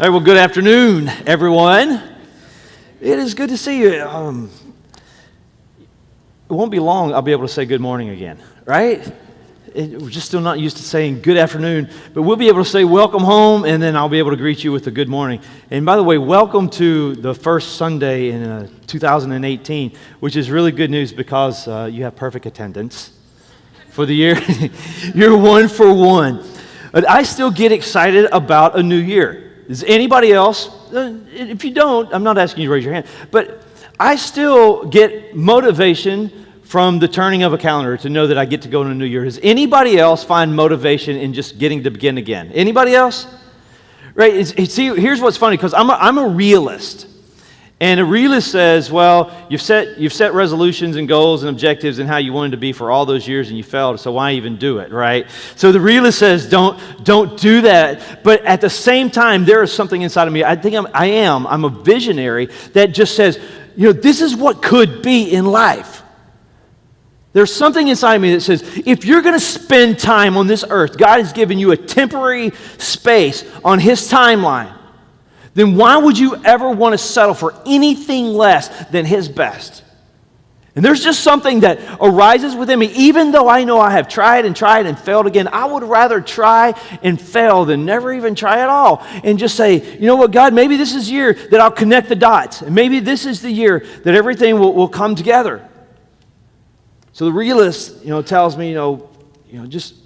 All right, well, good afternoon, everyone. It is good to see you. It won't be long, I'll be able to say good morning again, right? We're just still not used to saying good afternoon, but we'll be able to say welcome home, and then I'll be able to greet you with a good morning. And by the way, welcome to the first Sunday in 2018, which is really good news because you have perfect attendance for the year. You're 1 for 1. But I still get excited about a new year. Does anybody else? If you don't, I'm not asking you to raise your hand, but I still get motivation from the turning of a calendar to know that I get to go in a new year. Does anybody else find motivation in just getting to begin again? Anybody else? Right? See, here's what's funny, because I'm a realist. And a realist says, well, you've set resolutions and goals and objectives and how you wanted to be for all those years and you failed, so why even do it, right? So the realist says, don't do that. But at the same time, there is something inside of me. I'm a visionary that just says, this is what could be in life. There's something inside of me that says, if you're going to spend time on this earth, God has given you a temporary space on His timeline, then why would you ever want to settle for anything less than His best? And there's just something that arises within me. Even though I know I have tried and failed again, I would rather try and fail than never even try at all. And just say, you know what, God, maybe this is the year that I'll connect the dots. And maybe this is the year that everything will come together. So the realist, tells me, just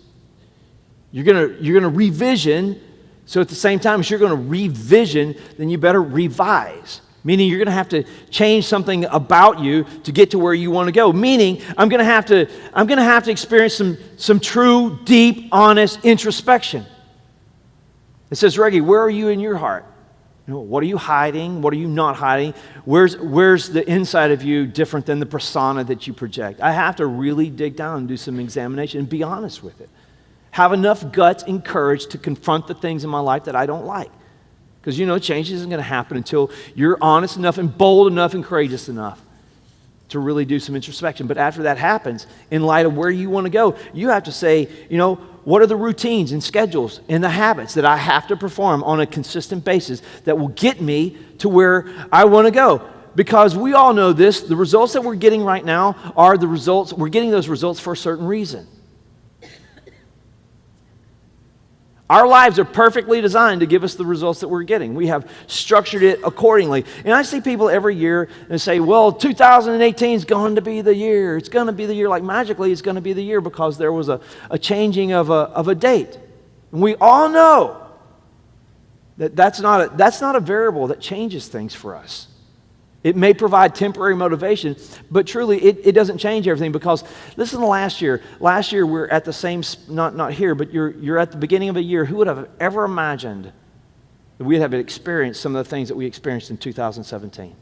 you're gonna revision. So at the same time, if you're going to revision, then you better revise. Meaning you're going to have to change something about you to get to where you want to go. Meaning I'm going to have to experience some true, deep, honest introspection. It says, Reggie, where are you in your heart? What are you hiding? What are you not hiding? Where's the inside of you different than the persona that you project? I have to really dig down and do some examination and be honest with it. Have enough guts and courage to confront the things in my life that I don't like. Because change isn't going to happen until you're honest enough and bold enough and courageous enough to really do some introspection. But after that happens, in light of where you want to go, you have to say, what are the routines and schedules and the habits that I have to perform on a consistent basis that will get me to where I want to go? Because we all know this, the results that we're getting right now are the results, we're getting those results for a certain reason. Our lives are perfectly designed to give us the results that we're getting. We have structured it accordingly. And I see people every year and say, well, 2018 is going to be the year. It's going to be the year. Like magically, it's going to be the year because there was a changing of a date. And we all know that that's not a variable that changes things for us. It may provide temporary motivation, but truly it doesn't change everything, because listen to last year. Last year we're at the same, not here, but you're at the beginning of a year. Who would have ever imagined that we'd have experienced some of the things that we experienced in 2017?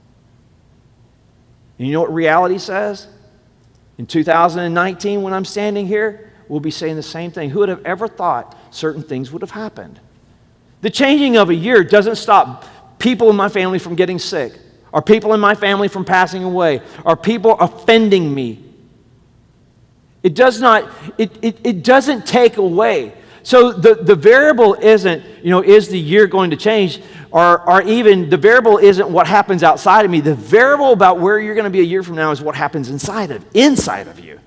And you know what reality says? In 2019, when I'm standing here, we'll be saying the same thing. Who would have ever thought certain things would have happened? The changing of a year doesn't stop people in my family from getting sick. Are people in my family from passing away? Are people offending me? It doesn't take away. So the variable isn't, is the year going to change? Or even the variable isn't what happens outside of me. The variable about where you're going to be a year from now is what happens inside of you.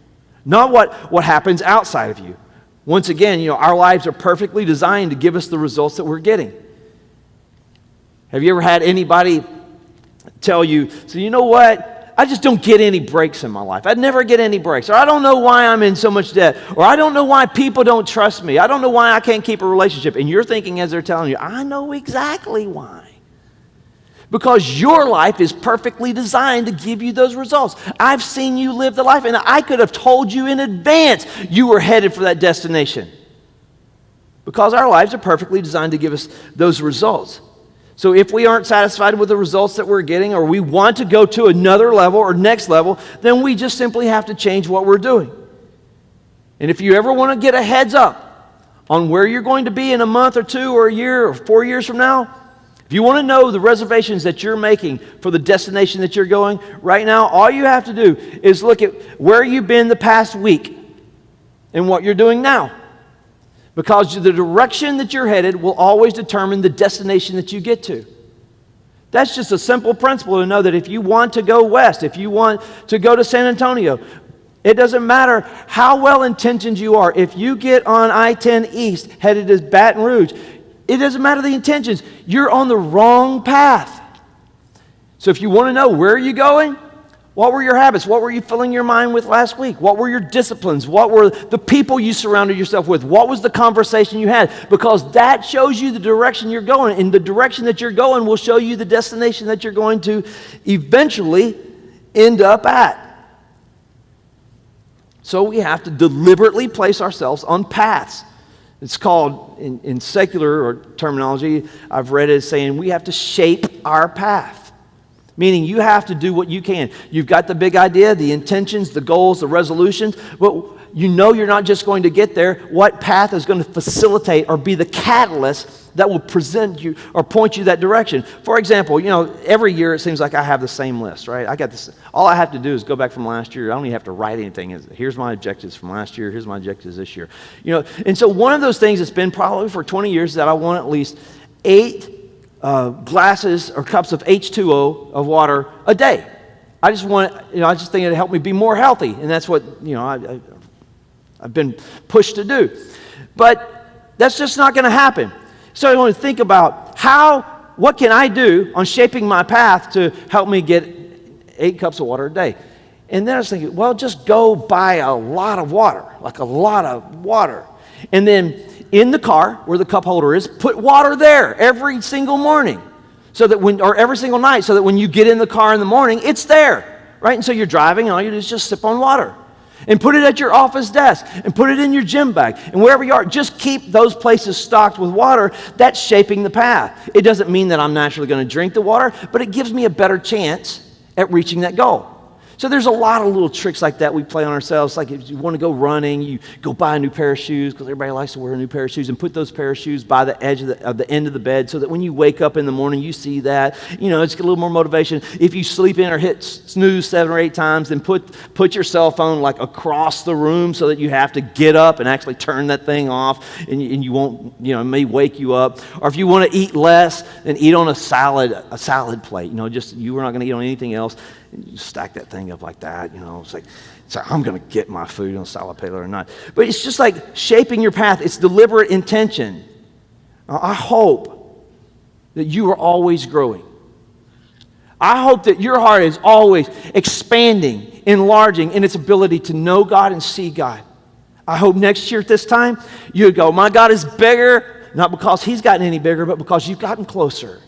Not what happens outside of you. Once again, our lives are perfectly designed to give us the results that we're getting. Have you ever had anybody tell you, so you know what, I just don't get any breaks in my life. I'd never get any breaks. Or I don't know why I'm in so much debt. Or I don't know why people don't trust me. I don't know why I can't keep a relationship. And you're thinking as they're telling you, I know exactly why. Because your life is perfectly designed to give you those results. I've seen you live the life, and I could have told you in advance you were headed for that destination. Because our lives are perfectly designed to give us those results. So if we aren't satisfied with the results that we're getting, or we want to go to another level or next level, then we just simply have to change what we're doing. And if you ever want to get a heads up on where you're going to be in a month or 2 or a year or 4 years from now, if you want to know the reservations that you're making for the destination that you're going, right now, all you have to do is look at where you've been the past week and what you're doing now. because the direction that you're headed will always determine the destination that you get to. That's just a simple principle to know that if you want to go west, if you want to go to San Antonio, it doesn't matter how well-intentioned you are. If you get on I-10 East headed to Baton Rouge, it doesn't matter the intentions. You're on the wrong path. So if you want to know where are you going, what were your habits? What were you filling your mind with last week? What were your disciplines? What were the people you surrounded yourself with? What was the conversation you had? Because that shows you the direction you're going, and the direction that you're going will show you the destination that you're going to eventually end up at. So we have to deliberately place ourselves on paths. It's called, in secular or terminology, I've read it as saying we have to shape our path. Meaning you have to do what you can. You've got the big idea, the intentions, the goals, the resolutions, but you know you're not just going to get there. What path is going to facilitate or be the catalyst that will present you or point you that direction? For example, every year it seems like I have the same list, right? I got this. All I have to do is go back from last year. I don't even have to write anything. Here's my objectives from last year. Here's my objectives this year. And so one of those things that's been probably for 20 years is that I want at least 8 glasses or cups of H2O of water a day. I just think it'd help me be more healthy, and that's what I've been pushed to do. But that's just not going to happen. So I want to think about what can I do on shaping my path to help me get 8 cups of water a day. And then I was thinking, well, just go buy a lot of water, like a lot of water. And then in the car where the cup holder is, put water there every single morning, or every single night, so that when you get in the car in the morning, it's there, right? And so you're driving, and all you do is just sip on water. And put it at your office desk, and put it in your gym bag, and wherever you are, just keep those places stocked with water. That's shaping the path. It doesn't mean that I'm naturally going to drink the water, but it gives me a better chance at reaching that goal. So there's a lot of little tricks like that we play on ourselves. Like if you want to go running, you go buy a new pair of shoes, because everybody likes to wear a new pair of shoes, and put those pair of shoes by the edge of the end of the bed, so that when you wake up in the morning, you see that. It's a little more motivation. If you sleep in or hit snooze 7 or 8 times, then put your cell phone like across the room, so that you have to get up and actually turn that thing off, and you won't, it may wake you up. Or if you want to eat less, then eat on a salad plate. You were not going to eat on anything else. You stack that thing up like that, it's like I'm going to get my food on a salad plate or not. But it's just like shaping your path. It's deliberate intention. I hope that you are always growing. I hope that your heart is always expanding, enlarging in its ability to know God and see God. I hope next year at this time, you go, my God is bigger, not because He's gotten any bigger, but because you've gotten closer.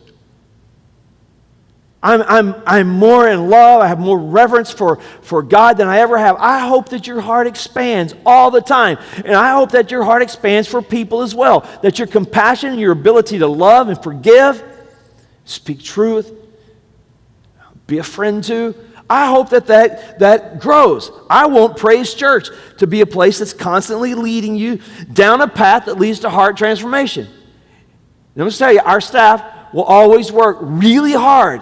I'm more in love. I have more reverence for God than I ever have. I hope that your heart expands all the time. And I hope that your heart expands for people as well. That your compassion and your ability to love and forgive, speak truth, be a friend to, I hope that grows. I want Praise Church to be a place that's constantly leading you down a path that leads to heart transformation. And I'm going to tell you, our staff will always work really hard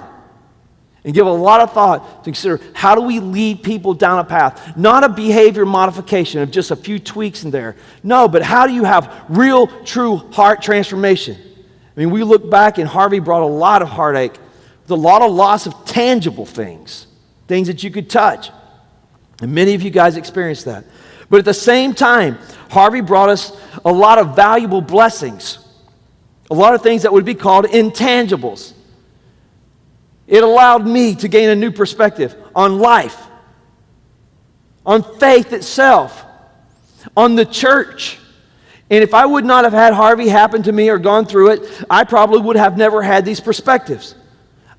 and give a lot of thought to consider, how do we lead people down a path? Not a behavior modification of just a few tweaks in there. No, but how do you have real, true heart transformation? We look back, and Harvey brought a lot of heartache, with a lot of loss of tangible things that you could touch. And many of you guys experienced that. But at the same time, Harvey brought us a lot of valuable blessings, a lot of things that would be called intangibles. It allowed me to gain a new perspective on life, on faith itself, on the church. And if I would not have had Harvey happen to me or gone through it, I probably would have never had these perspectives.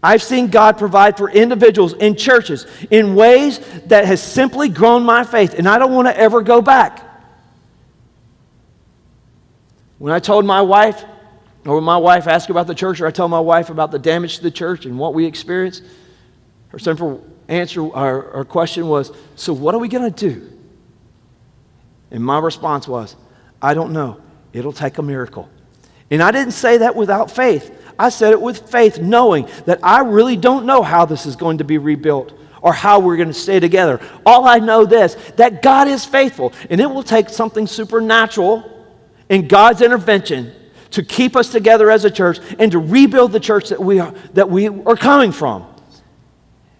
I've seen God provide for individuals in churches in ways that has simply grown my faith, and I don't want to ever go back. When I told my wife, or when my wife asked about the church, or I tell my wife about the damage to the church and what we experienced, her simple answer or question was, so what are we going to do? And my response was, I don't know. It'll take a miracle. And I didn't say that without faith. I said it with faith, knowing that I really don't know how this is going to be rebuilt or how we're going to stay together. All I know that God is faithful, and it will take something supernatural in God's intervention to keep us together as a church and to rebuild the church that we are coming from.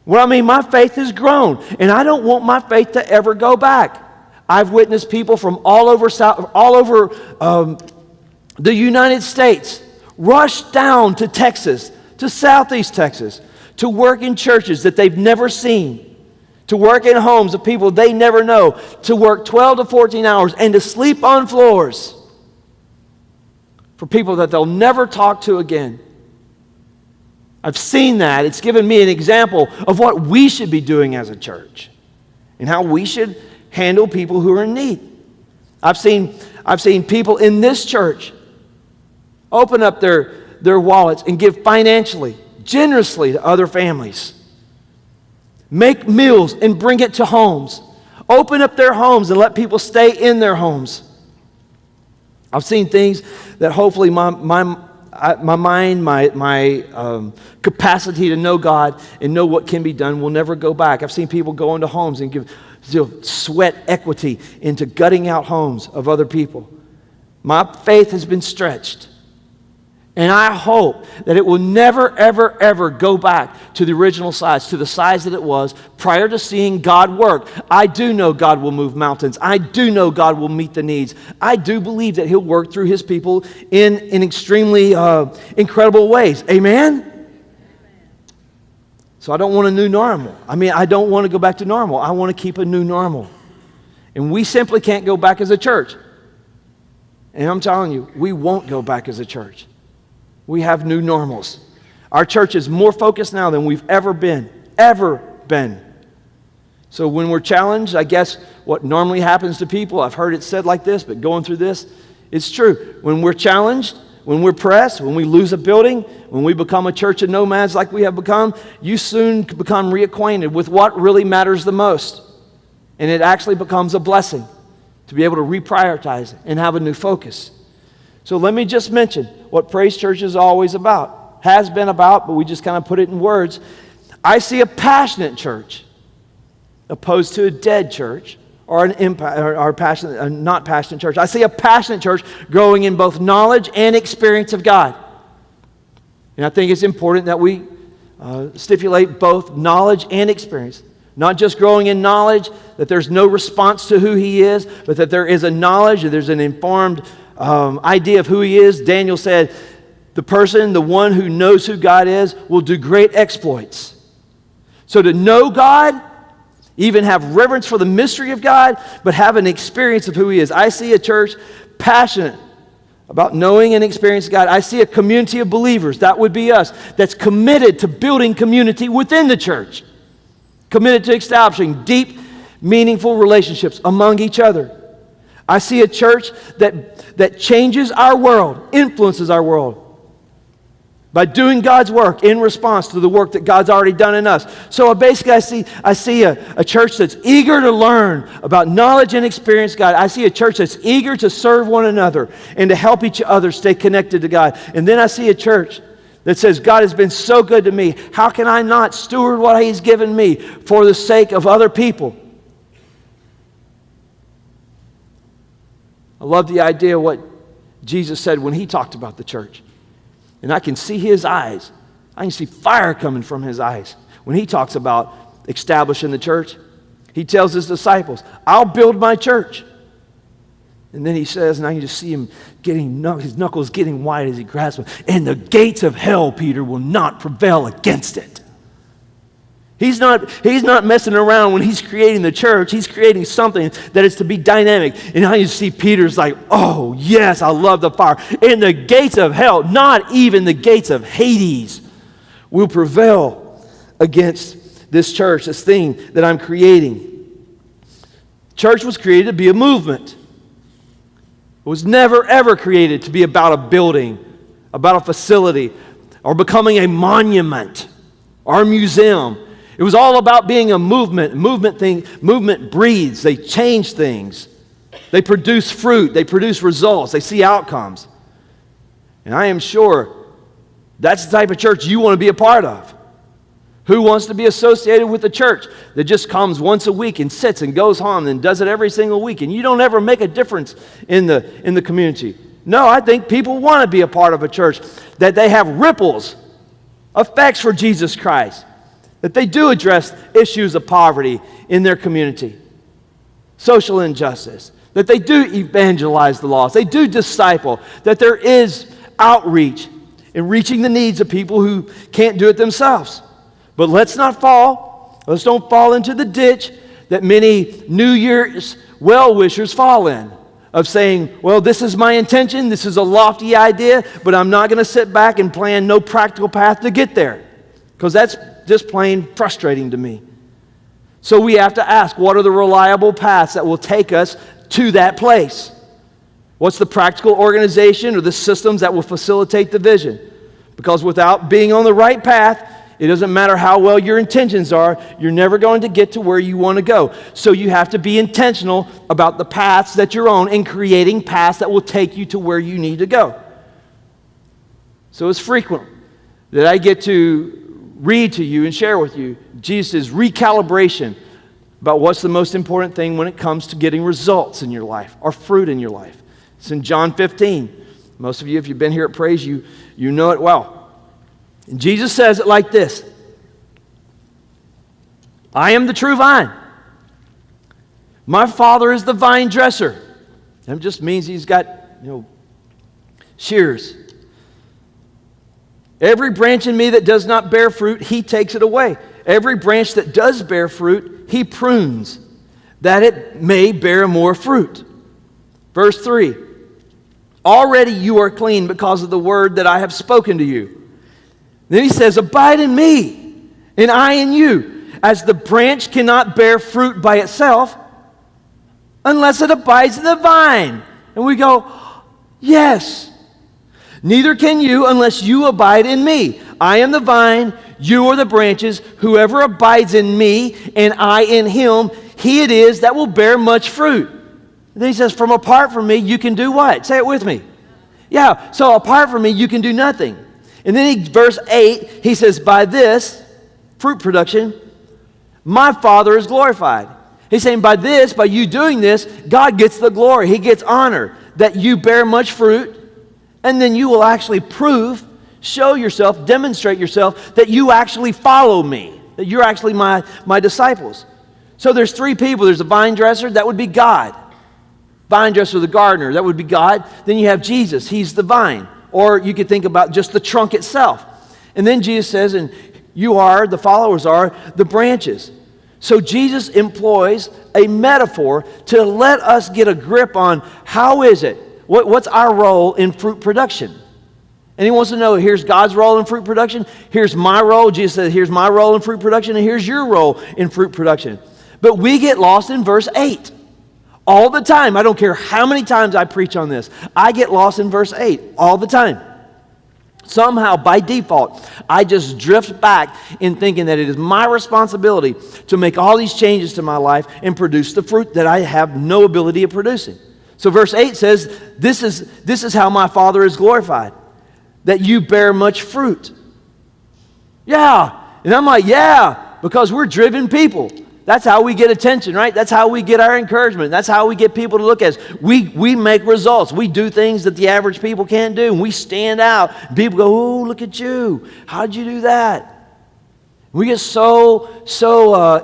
Well, I mean, my faith has grown, and I don't want my faith to ever go back. I've witnessed people from all over the United States rush down to Texas, to Southeast Texas, to work in churches that they've never seen, to work in homes of people they never know, to work 12 to 14 hours, and to sleep on floors for people that they'll never talk to again. I've seen that. It's given me an example of what we should be doing as a church and how we should handle people who are in need. I've seen people in this church open up their wallets and give financially, generously to other families. Make meals and bring it to homes. Open up their homes and let people stay in their homes. I've seen things that hopefully my mind, my capacity to know God and know what can be done will never go back. I've seen people go into homes and give sweat equity into gutting out homes of other people. My faith has been stretched. And I hope that it will never, ever, ever go back to the original size, to the size that it was prior to seeing God work. I do know God will move mountains. I do know God will meet the needs. I do believe that He'll work through His people in extremely incredible ways. Amen? So I don't want a new normal. I don't want to go back to normal. I want to keep a new normal. And we simply can't go back as a church. And I'm telling you, we won't go back as a church. We have new normals. Our church is more focused now than we've ever been. So when we're challenged, I guess what normally happens to people, I've heard it said like this, but going through this, it's true. When we're challenged, when we're pressed, when we lose a building, when we become a church of nomads like we have become, you soon become reacquainted with what really matters the most. And it actually becomes a blessing to be able to reprioritize and have a new focus. So let me just mention what Praise Church is always about, has been about, but we just kind of put it in words. I see a passionate church opposed to a dead church or a not passionate church. I see a passionate church growing in both knowledge and experience of God. And I think it's important that we stipulate both knowledge and experience. Not just growing in knowledge, that there's no response to who He is, but that there is a knowledge, and there's an informed idea of who He is. Daniel said, the one who knows who God is, will do great exploits. So to know God, even have reverence for the mystery of God, but have an experience of who He is. I see a church passionate about knowing and experiencing God. I see a community of believers, that would be us, that's committed to building community within the church. Committed to establishing deep, meaningful relationships among each other. I see a church that changes our world, influences our world by doing God's work in response to the work that God's already done in us. So basically I see a church that's eager to learn about knowledge and experience God. I see a church that's eager to serve one another and to help each other stay connected to God. And then I see a church that says, God has been so good to me. How can I not steward what He's given me for the sake of other people? I love the idea of what Jesus said when He talked about the church. And I can see His eyes. I can see fire coming from His eyes when He talks about establishing the church. He tells His disciples, I'll build my church. And then He says, and I can just see him his knuckles getting white as he grasps them. And the gates of hell, Peter, will not prevail against it. He's not messing around when He's creating the church. He's creating something that is to be dynamic. And I just see Peter's like, oh, yes, I love the fire. And the gates of hell, not even the gates of Hades, will prevail against this church, this thing that I'm creating. Church was created to be a movement. It was never, ever created to be about a building, about a facility, or becoming a monument or a museum. It was all about being a movement. Movement breathes. They change things. They produce fruit. They produce results. They see outcomes. And I am sure that's the type of church you want to be a part of. Who wants to be associated with a church that just comes once a week and sits and goes home and does it every single week, and you don't ever make a difference in the community? No, I think people want to be a part of a church, that they have ripples, effects for Jesus Christ, that they do address issues of poverty in their community, social injustice, that they do evangelize the lost, they do disciple, that there is outreach in reaching the needs of people who can't do it themselves. But let's don't fall into the ditch that many New Year's well-wishers fall in, of saying, well, this is my intention, this is a lofty idea, but I'm not going to sit back and plan no practical path to get there, because that's just plain frustrating to me. So we have to ask, what are the reliable paths that will take us to that place? What's the practical organization or the systems that will facilitate the vision? Because without being on the right path, it doesn't matter how well your intentions are, you're never going to get to where you want to go. So you have to be intentional about the paths that you're on and creating paths that will take you to where you need to go. So it's frequent that I get to read to you and share with you Jesus' recalibration about what's the most important thing when it comes to getting results in your life or fruit in your life. It's in John 15. Most of you, if you've been here at Praise, you know it well. And Jesus says it like this: I am the true vine. My Father is the vine dresser. That just means he's got, shears. Every branch in me that does not bear fruit, he takes it away. Every branch that does bear fruit, he prunes, that it may bear more fruit. Verse 3, already you are clean because of the word that I have spoken to you. Then he says, abide in me, and I in you, as the branch cannot bear fruit by itself unless it abides in the vine. And we go, yes. Neither can you unless you abide in me. I am the vine, you are the branches. Whoever abides in me and I in him, he it is that will bear much fruit. And then he says, from apart from me, you can do what? Say it with me. Yeah, so apart from me, you can do nothing. And then verse 8, he says, by this, fruit production, my Father is glorified. He's saying by this, by you doing this, God gets the glory. He gets honor, that you bear much fruit, and then you will actually prove, show yourself, demonstrate yourself that you actually follow me, that you're actually my disciples. So there's three people. There's a vine dresser, that would be God. Vine dresser, the gardener, that would be God. Then you have Jesus, he's the vine. Or you could think about just the trunk itself. And then Jesus says, and the followers are the branches. So Jesus employs a metaphor to let us get a grip on how is it, what's our role in fruit production. And he wants to know, here's God's role in fruit production, here's my role. Jesus said, here's my role in fruit production, and here's your role in fruit production. But we get lost in verse 8. All the time. I don't care how many times I preach on this. I get lost in verse 8 all the time. Somehow, by default, I just drift back in thinking that it is my responsibility to make all these changes to my life and produce the fruit that I have no ability of producing. So verse 8 says, this is how my Father is glorified, that you bear much fruit. Yeah. And I'm like, yeah, because we're driven people. That's how we get attention, right? That's how we get our encouragement. That's how we get people to look at us. We make results. We do things that the average people can't do, and we stand out. People go, oh, look at you. How'd you do that? We get so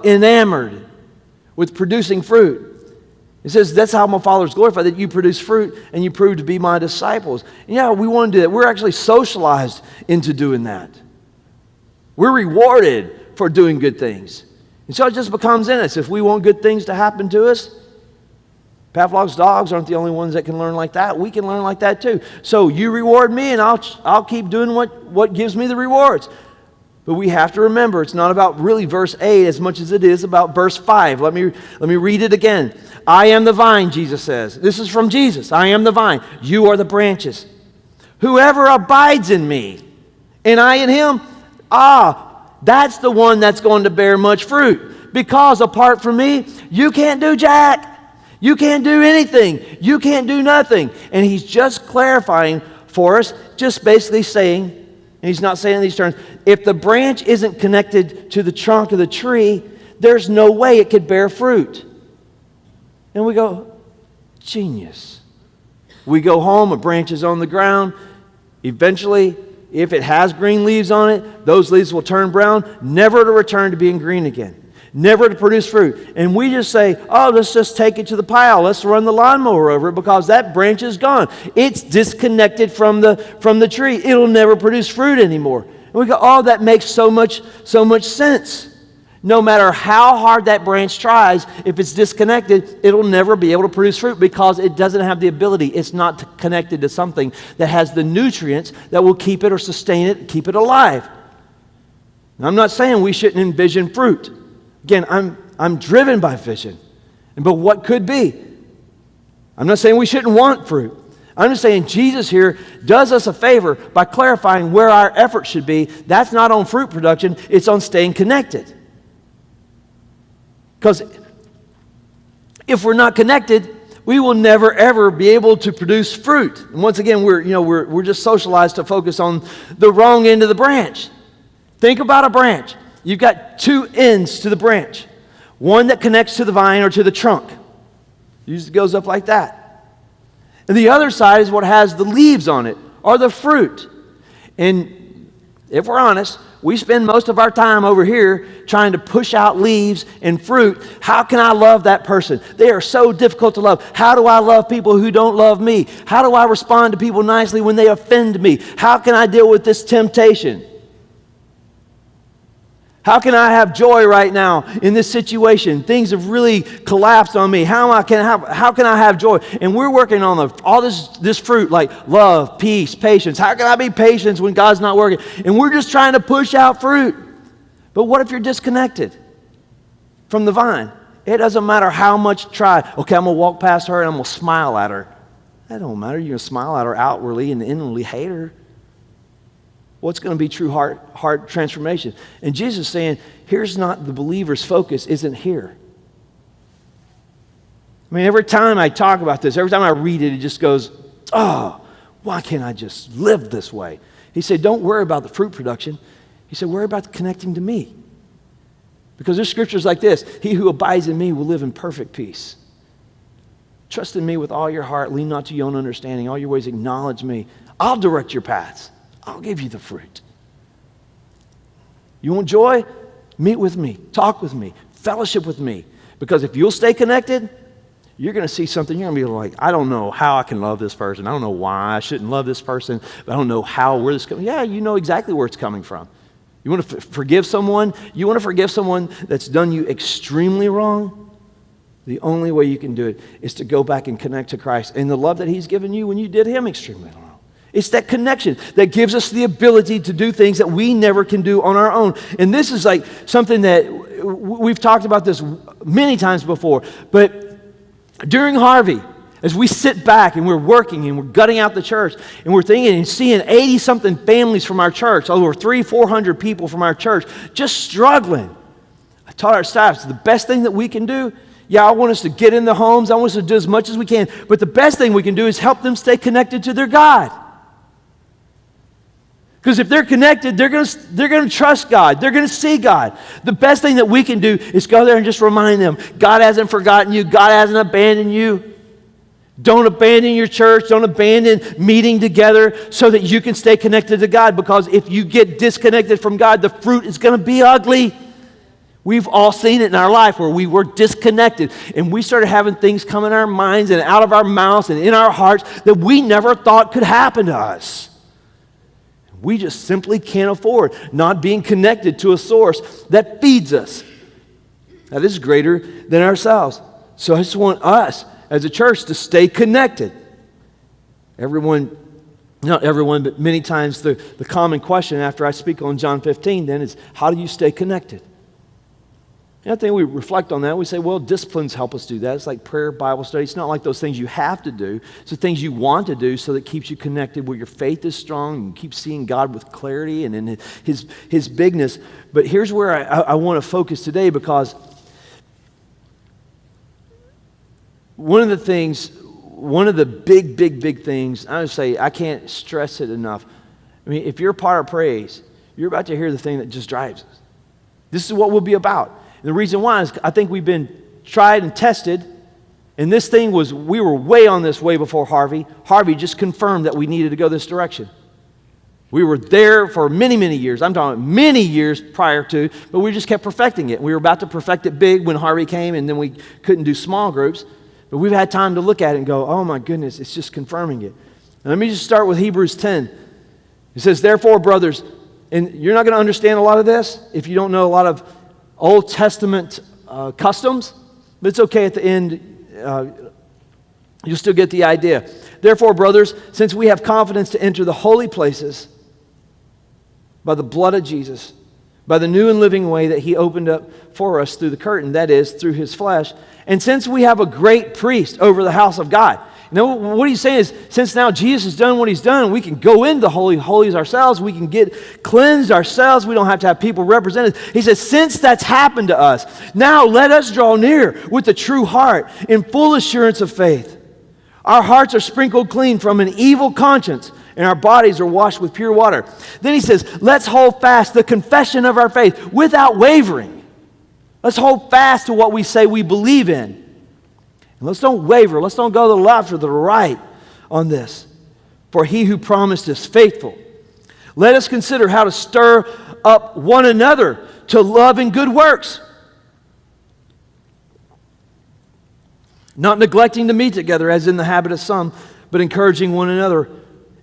enamored with producing fruit. It says, that's how my Father is glorified, that you produce fruit and you prove to be my disciples. And yeah, we want to do that. We're actually socialized into doing that. We're rewarded for doing good things. And so it just becomes in us. If we want good things to happen to us, Pavlov's dogs aren't the only ones that can learn like that. We can learn like that too. So you reward me, and I'll keep doing what gives me the rewards. But we have to remember, it's not about really verse 8 as much as it is about verse 5. Let me read it again. I am the vine, Jesus says. This is from Jesus. I am the vine. You are the branches. Whoever abides in me, and I in him, that's the one that's going to bear much fruit. Because apart from me, you can't do jack. You can't do anything. You can't do nothing. And he's just clarifying for us, just basically saying, and he's not saying in these terms, if the branch isn't connected to the trunk of the tree, there's no way it could bear fruit. And we go, genius. We go home, a branch is on the ground. Eventually, if it has green leaves on it, those leaves will turn brown, never to return to being green again. Never to produce fruit. And we just say, oh, let's just take it to the pile. Let's run the lawnmower over it because that branch is gone. It's disconnected from the tree. It'll never produce fruit anymore. And we go, oh, that makes so much sense. No matter how hard that branch tries, if it's disconnected, it'll never be able to produce fruit because it doesn't have the ability. It's not connected to something that has the nutrients that will keep it or sustain it, keep it alive. Now, I'm not saying we shouldn't envision fruit. Again, I'm driven by vision. But what could be? I'm not saying we shouldn't want fruit. I'm just saying Jesus here does us a favor by clarifying where our effort should be. That's not on fruit production, it's on staying connected. Because if we're not connected, we will never ever be able to produce fruit. And once again, we're just socialized to focus on the wrong end of the branch. Think about a branch. You've got two ends to the branch. One that connects to the vine or to the trunk. Usually goes up like that. And the other side is what has the leaves on it, or the fruit. And if we're honest, we spend most of our time over here trying to push out leaves and fruit. How can I love that person? They are so difficult to love. How do I love people who don't love me? How do I respond to people nicely when they offend me? How can I deal with this temptation? How can I have joy right now in this situation? Things have really collapsed on me. How can I have joy? And we're working on all this fruit like love, peace, patience. How can I be patient when God's not working? And we're just trying to push out fruit. But what if you're disconnected from the vine? It doesn't matter how much you try. Okay, I'm going to walk past her and I'm going to smile at her. That don't matter. You're going to smile at her outwardly and inwardly hate her. What's going to be true heart transformation? And Jesus is saying, here's not the believer's focus, isn't here. I mean, every time I talk about this, every time I read it, it just goes, oh, why can't I just live this way? He said, don't worry about the fruit production. He said, worry about connecting to me. Because there's scriptures like this, he who abides in me will live in perfect peace. Trust in me with all your heart, lean not to your own understanding, all your ways acknowledge me. I'll direct your paths. I'll give you the fruit. You want joy? Meet with me. Talk with me. Fellowship with me. Because if you'll stay connected, you're going to see something. You're going to be like, I don't know how I can love this person. I don't know why I shouldn't love this person. But I don't know where this is coming. Yeah, you know exactly where it's coming from. You want to forgive someone? You want to forgive someone that's done you extremely wrong? The only way you can do it is to go back and connect to Christ and the love that he's given you when you did him extremely wrong. It's that connection that gives us the ability to do things that we never can do on our own. And this is like something that we've talked about this many times before. But during Harvey, as we sit back and we're working and we're gutting out the church and we're thinking and seeing 80-something families from our church, over 300-400 people from our church, just struggling. I taught our staff, it's the best thing that we can do. Yeah, I want us to get in the homes. I want us to do as much as we can. But the best thing we can do is help them stay connected to their God. Because if they're connected, they're going to trust God. They're going to see God. The best thing that we can do is go there and just remind them, God hasn't forgotten you. God hasn't abandoned you. Don't abandon your church. Don't abandon meeting together so that you can stay connected to God. Because if you get disconnected from God, the fruit is going to be ugly. We've all seen it in our life where we were disconnected and we started having things come in our minds and out of our mouths and in our hearts that we never thought could happen to us. We just simply can't afford not being connected to a source that feeds us, that is greater than ourselves. So I just want us as a church to stay connected. Not everyone, but many times the common question after I speak on John 15 then is, how do you stay connected? And I think we reflect on that. We say, well, disciplines help us do that. It's like prayer, Bible study. It's not like those things you have to do. It's the things you want to do so that it keeps you connected where your faith is strong and you keep seeing God with clarity and in His bigness. But here's where I want to focus today, because one of the big things, I would say, I can't stress it enough, I mean, if you're a part of Praise, you're about to hear the thing that just drives us. This is what we'll be about. And the reason why is I think we've been tried and tested, and this thing we were way on this way before Harvey. Harvey just confirmed that we needed to go this direction. We were there for many, many years. I'm talking many years prior to, but we just kept perfecting it. We were about to perfect it big when Harvey came, and then we couldn't do small groups. But we've had time to look at it and go, oh my goodness, it's just confirming it. Now, let me just start with Hebrews 10. It says, therefore, brothers, and you're not going to understand a lot of this if you don't know a lot of Old Testament customs, but it's okay at the end. You'll still get the idea. Therefore, brothers, since we have confidence to enter the holy places by the blood of Jesus, by the new and living way that he opened up for us through the curtain, that is, through his flesh, and since we have a great priest over the house of God. Now, what he's saying is, since now Jesus has done what he's done, we can go into the Holy Holies ourselves. We can get cleansed ourselves. We don't have to have people represented. He says, since that's happened to us, now let us draw near with a true heart in full assurance of faith. Our hearts are sprinkled clean from an evil conscience, and our bodies are washed with pure water. Then he says, let's hold fast the confession of our faith without wavering. Let's hold fast to what we say we believe in. And let's don't waver. Let's don't go to the left or the right on this. For he who promised is faithful. Let us consider how to stir up one another to love and good works, not neglecting to meet together as in the habit of some, but encouraging one another,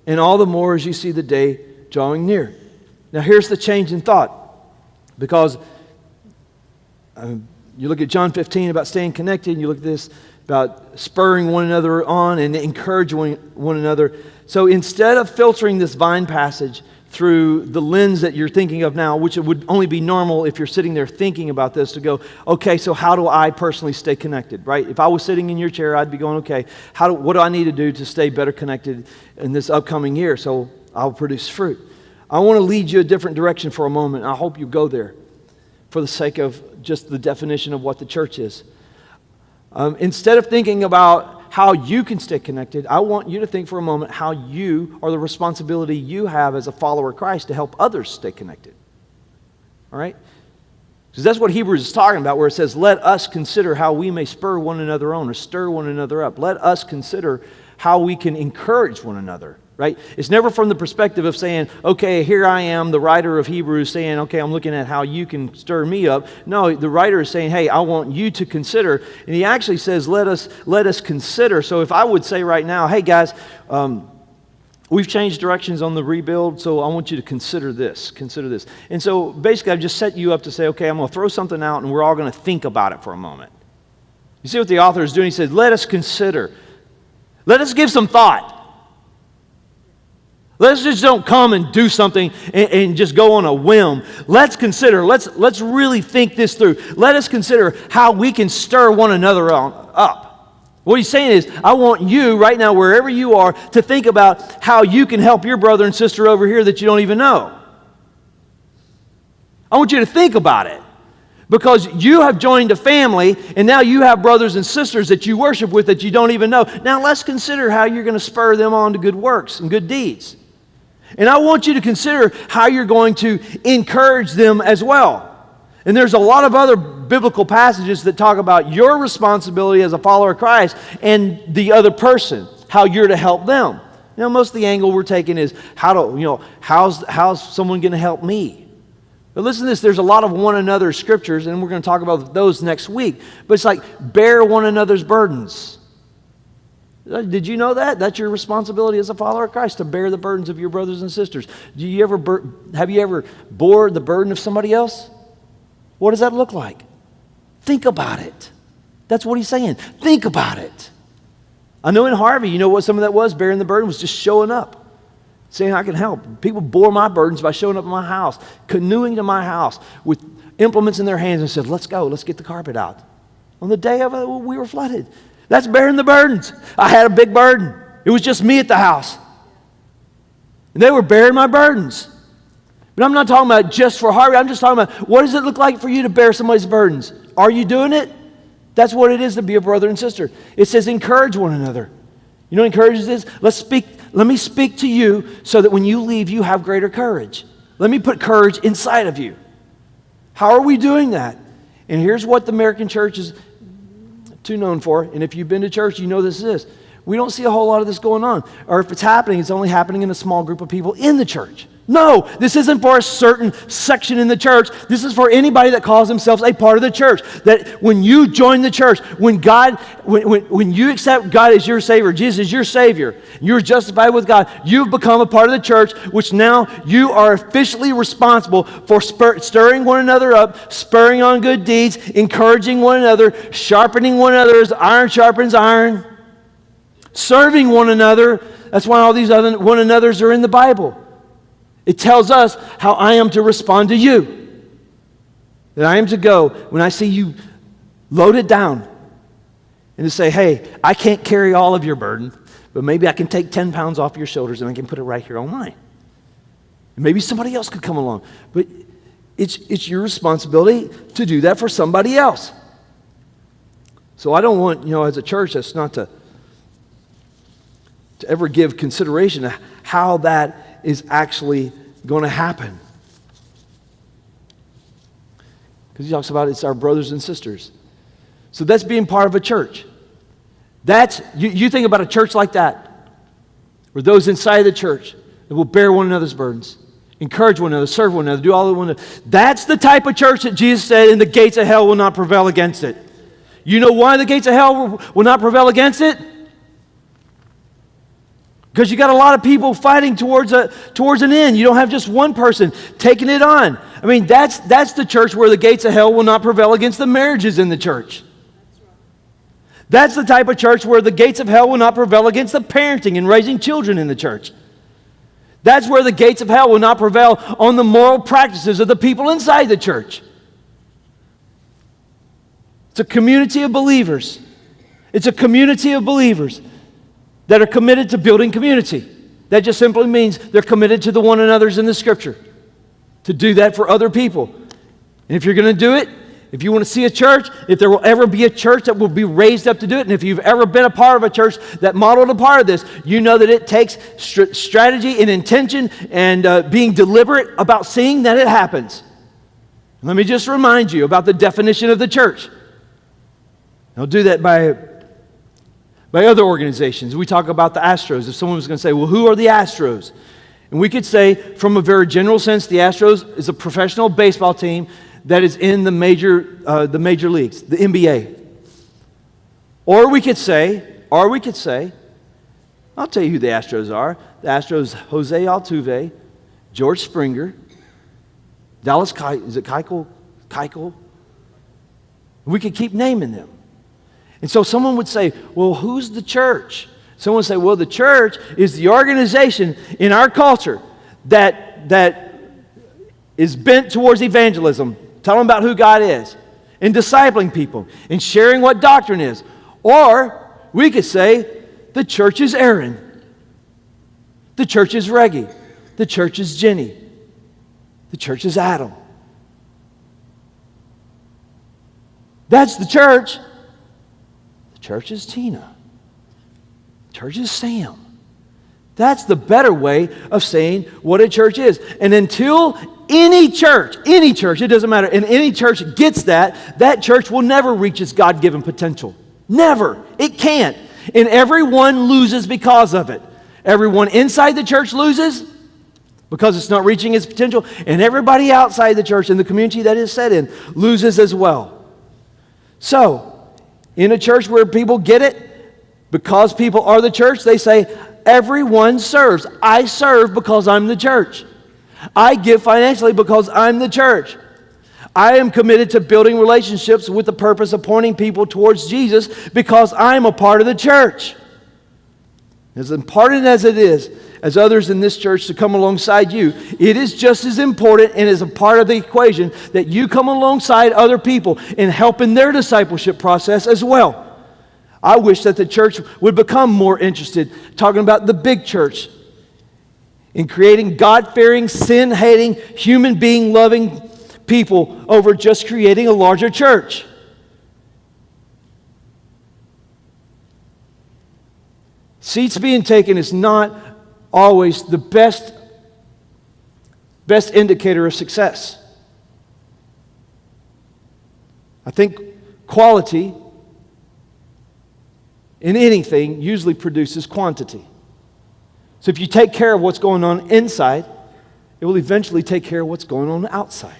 and all the more as you see the day drawing near. Now here's the change in thought, because you look at John 15 about staying connected, and you look at this about spurring one another on and encouraging one another. So instead of filtering this Vine passage through the lens that you're thinking of now, which it would only be normal if you're sitting there thinking about this, to go, okay, so how do I personally stay connected, right? If I was sitting in your chair, I'd be going, okay, what do I need to do to stay better connected in this upcoming year so I'll produce fruit? I want to lead you a different direction for a moment. I hope you go there for the sake of just the definition of what the church is. Instead of thinking about how you can stay connected, I want you to think for a moment how you, or the responsibility you have as a follower of Christ to help others stay connected. All right? Because that's what Hebrews is talking about, where it says, let us consider how we may spur one another on or stir one another up. Let us consider how we can encourage one another, right? It's never from the perspective of saying, okay, here I am, the writer of Hebrews, saying, okay, I'm looking at how you can stir me up. No, the writer is saying, hey, I want you to consider. And he actually says, let us consider. So if I would say right now, hey guys, we've changed directions on the rebuild, so I want you to consider this. And so basically I've just set you up to say, okay, I'm going to throw something out and we're all going to think about it for a moment. You see what the author is doing? He said, let us consider. Let us give some thought. Let's just don't come and do something and just go on a whim. Let's consider. Let's really think this through. Let us consider how we can stir one another up. What he's saying is, I want you right now, wherever you are, to think about how you can help your brother and sister over here that you don't even know. I want you to think about it. Because you have joined a family, and now you have brothers and sisters that you worship with that you don't even know. Now let's consider how you're going to spur them on to good works and good deeds. And I want you to consider how you're going to encourage them as well. And there's a lot of other biblical passages that talk about your responsibility as a follower of Christ and the other person, how you're to help them. You know, most of the angle we're taking is how's someone going to help me? But listen to this, there's a lot of one another scriptures, and we're going to talk about those next week. But it's like, bear one another's burdens. Did you know that? That's your responsibility as a follower of Christ, to bear the burdens of your brothers and sisters. Have you ever bore the burden of somebody else? What does that look like? Think about it. That's what he's saying. Think about it. I know in Harvey, you know what some of that was? Bearing the burden was just showing up. Saying I can help. People bore my burdens by showing up at my house, canoeing to my house with implements in their hands and said, let's go, let's get the carpet out. On the day of it, we were flooded. That's bearing the burdens. I had a big burden. It was just me at the house. And they were bearing my burdens. But I'm not talking about just for Harvey. I'm just talking about what does it look like for you to bear somebody's burdens? Are you doing it? That's what it is to be a brother and sister. It says encourage one another. You know what encourages is? Let's speak let me speak to you so that when you leave, you have greater courage. Let me put courage inside of you. How are we doing that? And here's what the American church is too known for. And if you've been to church, you know this is. We don't see a whole lot of this going on. Or if it's happening, it's only happening in a small group of people in the church. No, this isn't for a certain section in the church. This is for anybody that calls themselves a part of the church. That when you join the church, when you accept God as your Savior, Jesus is your Savior, you're justified with God, you've become a part of the church, which now you are officially responsible for stirring one another up, spurring on good deeds, encouraging one another, sharpening one another as iron sharpens iron, serving one another. That's why all these other one another's are in the Bible. It tells us how I am to respond to you. That I am to go when I see you loaded down and to say, hey, I can't carry all of your burden, but maybe I can take 10 pounds off your shoulders and I can put it right here on mine. And maybe somebody else could come along. But it's your responsibility to do that for somebody else. So I don't want, as a church, that's not to ever give consideration to how that is actually going to happen. Because he talks about it's our brothers and sisters. So that's being part of a church. That's, you think about a church like that, where those inside the church that will bear one another's burdens, encourage one another, serve one another, do all that one another. That's the type of church that Jesus said, and the gates of hell will not prevail against it. You know why the gates of hell will not prevail against it? Because you got a lot of people fighting towards an end. You don't have just one person taking it on. I mean, that's the church where the gates of hell will not prevail against the marriages in the church. That's the type of church where the gates of hell will not prevail against the parenting and raising children in the church. That's where the gates of hell will not prevail on the moral practices of the people inside the church. It's a community of believers. It's a community of believers that are committed to building community. That just simply means they're committed to the one another's in the Scripture, to do that for other people. And if you're going to do it, if you want to see a church, if there will ever be a church that will be raised up to do it, and if you've ever been a part of a church that modeled a part of this, you know that it takes strategy and intention and being deliberate about seeing that it happens. Let me just remind you about the definition of the church. I'll do that by other organizations. We talk about the Astros. If someone was going to say, well, who are the Astros? And we could say, from a very general sense, the Astros is a professional baseball team that is in the major leagues, the NBA. Or we could say, I'll tell you who the Astros are. The Astros, Jose Altuve, George Springer, Dallas Keuchel. We could keep naming them. And so someone would say, well, who's the church? Someone would say, well, the church is the organization in our culture that is bent towards evangelism, telling about who God is, and discipling people, and sharing what doctrine is. Or we could say, the church is Aaron. The church is Reggie. The church is Jenny. The church is Adam. That's the church. Church is Tina. Church is Sam. That's the better way of saying what a church is. And until any church, it doesn't matter, and any church gets that church will never reach its God-given potential. Never. It can't. And everyone loses because of it. Everyone inside the church loses because it's not reaching its potential, and everybody outside the church and the community that is set in loses as well. So, in a church where people get it, because people are the church, they say, everyone serves. I serve because I'm the church. I give financially because I'm the church. I am committed to building relationships with the purpose of pointing people towards Jesus because I'm a part of the church. As important as it is, as others in this church to come alongside you, it is just as important and as a part of the equation that you come alongside other people and help in their discipleship process as well. I wish that the church would become more interested talking about the big church in creating God-fearing, sin-hating, human being-loving people over just creating a larger church. Seats being taken is not always the best indicator of success. I think quality in anything usually produces quantity. So if you take care of what's going on inside, it will eventually take care of what's going on outside.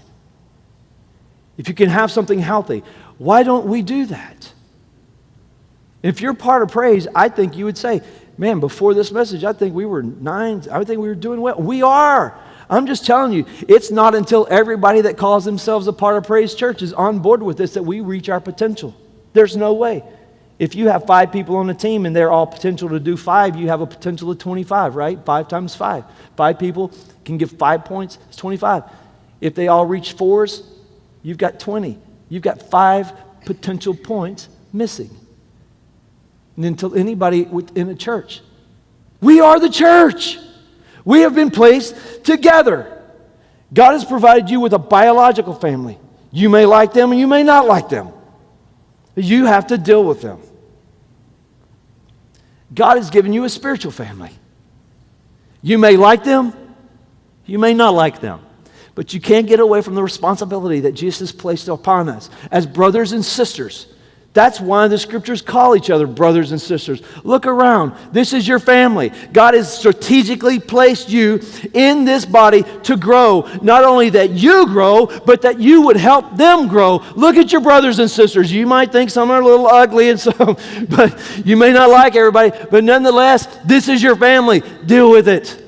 If you can have something healthy, why don't we do that? If you're part of Praise, I think you would say, man, before this message, I think we were doing well. We are. I'm just telling you, it's not until everybody that calls themselves a part of Praise Church is on board with this that we reach our potential. There's no way. If you have 5 people on a team and they're all potential to do 5, you have a potential of 25, right? 5 times 5. 5 people can give 5 points, it's 25. If they all reach 4s, you've got 20. You've got 5 potential points missing. And until anybody within a church. We are the church. We have been placed together. God has provided you with a biological family. You may like them and you may not like them. You have to deal with them. God has given you a spiritual family. You may like them, you may not like them. But you can't get away from the responsibility that Jesus has placed upon us as brothers and sisters. That's why the scriptures call each other brothers and sisters. Look around. This is your family. God has strategically placed you in this body to grow. Not only that you grow, but that you would help them grow. Look at your brothers and sisters. You might think some are a little ugly and some, but you may not like everybody. But nonetheless, this is your family. Deal with it.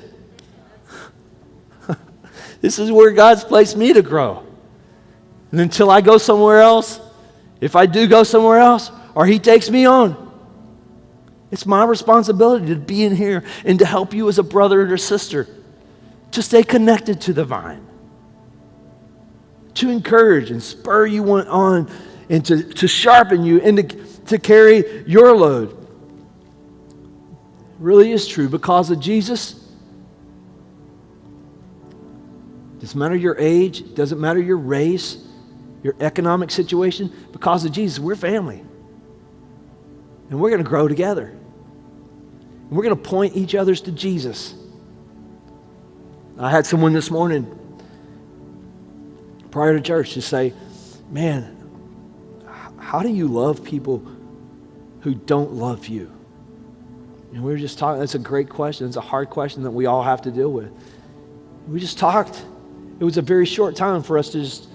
This is where God's placed me to grow. And until I go somewhere else, if I do go somewhere else, or He takes me on, it's my responsibility to be in here and to help you as a brother or sister to stay connected to the vine, to encourage and spur you on, and to sharpen you and to carry your load. It really is true. Because of Jesus, doesn't matter your age, doesn't matter your race, your economic situation, because of Jesus, we're family. And we're going to grow together. And we're going to point each other to Jesus. I had someone this morning prior to church to say, man, how do you love people who don't love you? And we were just talking, that's a great question. It's a hard question that we all have to deal with. We just talked. It was a very short time for us to just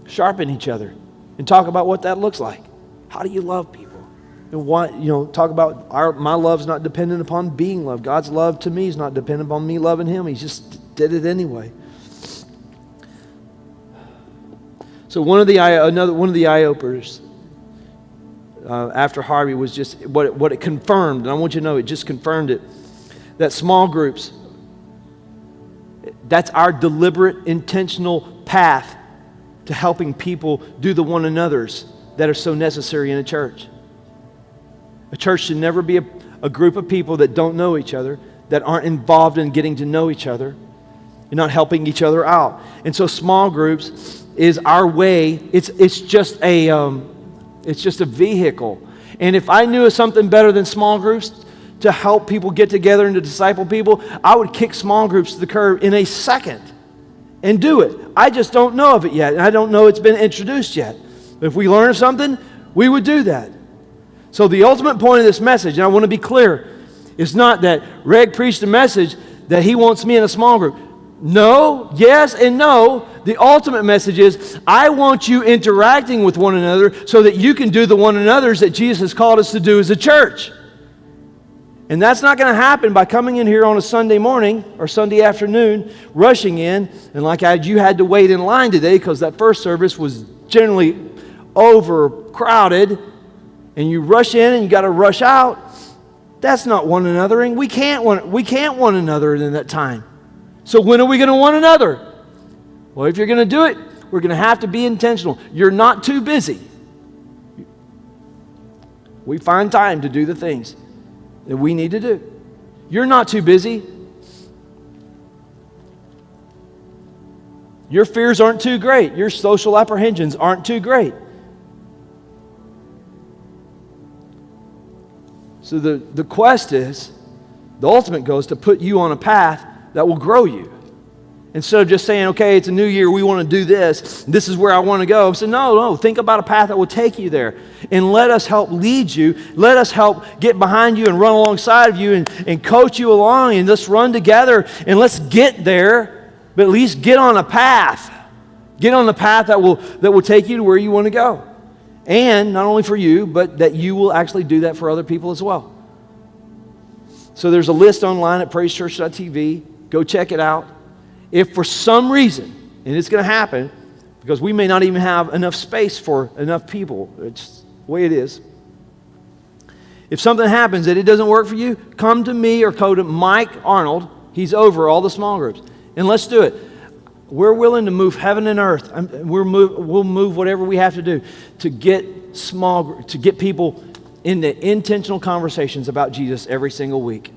sharpen each other and talk about what that looks like. How do you love people? And what, talk about my love's not dependent upon being loved. God's love to me is not dependent upon me loving Him. He just did it anyway. So one of the eye openers after Harvey was just what it confirmed, and I want you to know it just confirmed it, that small groups, that's our deliberate, intentional path to helping people do the one another's that are so necessary in a church. A church should never be a group of people that don't know each other, that aren't involved in getting to know each other, and not helping each other out. And so small groups is our way. It's just a vehicle. And if I knew of something better than small groups to help people get together and to disciple people, I would kick small groups to the curb in a second and do it. I just don't know of it yet, and I don't know it's been introduced yet. But if we learn something, we would do that. So the ultimate point of this message, and I want to be clear, is not that Reg preached a message that he wants me in a small group. No, yes, and no. The ultimate message is, I want you interacting with one another so that you can do the one another's that Jesus has called us to do as a church. And that's not going to happen by coming in here on a Sunday morning or Sunday afternoon, rushing in, and you had to wait in line today because that first service was generally overcrowded, and you rush in and you got to rush out. That's not one anothering. We can't one another in that time. So when are we going to one another? Well, if you're going to do it, we're going to have to be intentional. You're not too busy. We find time to do the things that we need to do. You're not too busy. Your fears aren't too great. Your social apprehensions aren't too great. So the quest is The ultimate goal is to put you on a path that will grow you. Instead of just saying, okay, it's a new year, we want to do this. This is where I want to go. So no, think about a path that will take you there. And let us help lead you. Let us help get behind you and run alongside of you and coach you along, and let's run together and let's get there, but at least get on a path. Get on the path that will take you to where you want to go. And not only for you, but that you will actually do that for other people as well. So there's a list online at praisechurch.tv. Go check it out. If for some reason, and it's going to happen, because we may not even have enough space for enough people, it's the way it is. If something happens that it doesn't work for you, come to me or go to Mike Arnold. He's over all the small groups. And let's do it. We're willing to move heaven and earth. We'll move whatever we have to do to get people into intentional conversations about Jesus every single week.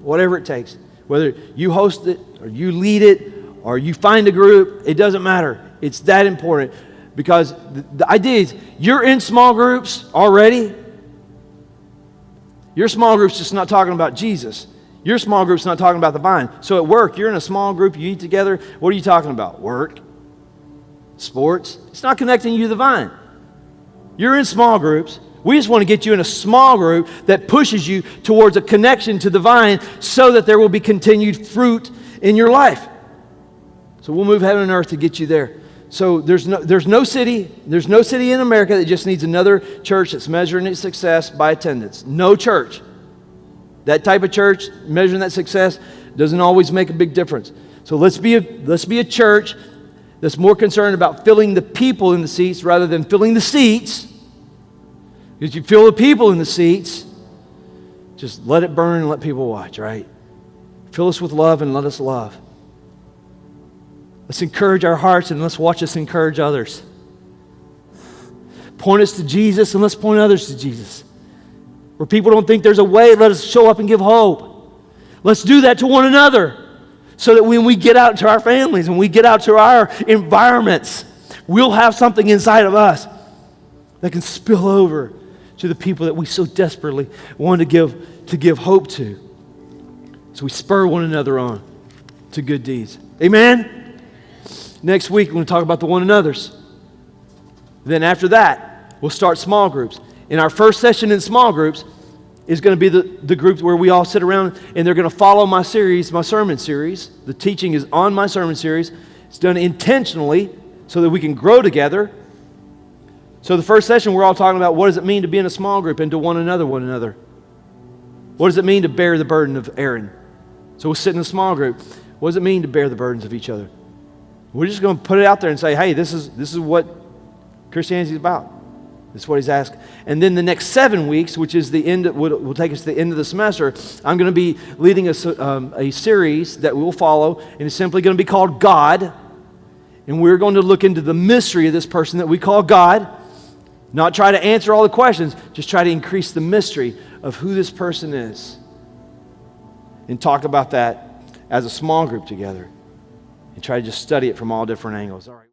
Whatever it takes. Whether you host it, or you lead it, or you find a group, it doesn't matter. It's that important. Because the idea is, you're in small groups already. Your small group's just not talking about Jesus. Your small group's not talking about the vine. So at work, you're in a small group, you eat together. What are you talking about? Work? Sports? It's not connecting you to the vine. You're in small groups. We just want to get you in a small group that pushes you towards a connection to the vine so that there will be continued fruit in your life. So we'll move heaven and earth to get you there. So there's no city in America that just needs another church that's measuring its success by attendance. No church. That type of church, measuring that success, doesn't always make a big difference. So let's be a church that's more concerned about filling the people in the seats rather than filling the seats. Because you fill the people in the seats, just let it burn and let people watch, right? Fill us with love and let us love. Let's encourage our hearts and let's watch us encourage others. Point us to Jesus and let's point others to Jesus. Where people don't think there's a way, let us show up and give hope. Let's do that to one another so that when we get out to our families and we get out to our environments, we'll have something inside of us that can spill over to the people that we so desperately want to give hope to. So we spur one another on to good deeds. Amen? Next week, we're going to talk about the one another's. Then after that, we'll start small groups. In our first session in small groups is going to be the group where we all sit around and they're going to follow my sermon series. The teaching is on my sermon series. It's done intentionally so that we can grow together. So the first session, we're all talking about what does it mean to be in a small group and to one another. What does it mean to bear the burden of Aaron? So we'll sit in a small group. What does it mean to bear the burdens of each other? We're just going to put it out there and say, hey, this is what Christianity is about. This is what he's asked. And then the next 7 weeks, which is the end, will take us to the end of the semester, I'm going to be leading a series that we'll follow, and it's simply going to be called God. And we're going to look into the mystery of this person that we call God. Not try to answer all the questions, just try to increase the mystery of who this person is. And talk about that as a small group together. And try to just study it from all different angles. All right.